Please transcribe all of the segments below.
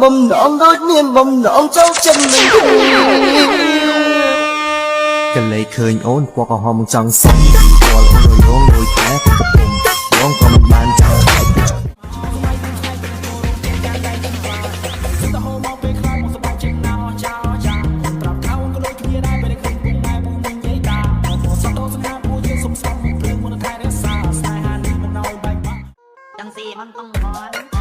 បំណងដូចមានបំណងចូលចិត្តនឹងកលេចឃើញអូនពណ៌ក្រហមចង់សុំពណ៌អូនរយងលួយតែកំពុងរងក៏មិនបានចង់ខ្លាចจังสีมันต้องหอน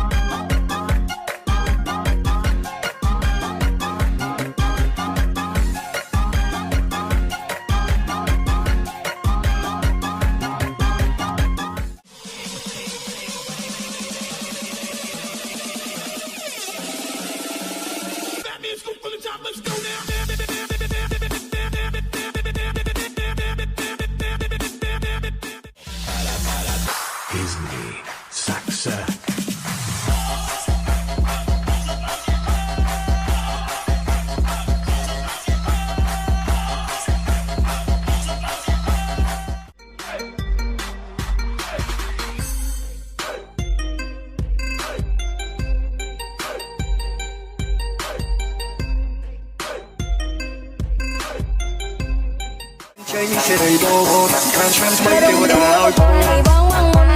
Disney Saxa Change it all, can't translate it without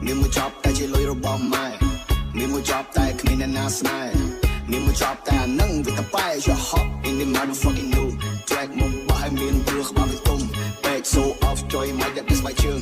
មានមួយចប់តែជាលុយរបស់ម៉ែមានមួយចប់តែគ្មានអ្នកណាស្នេហ៍មានមួយចប់តែអានឹងវាតបែ You're hot in the motherfucking new track មកបោះឲ្យមានព្រោះក្បាលវាទុំ Back so off joy មកដាក់ this my chill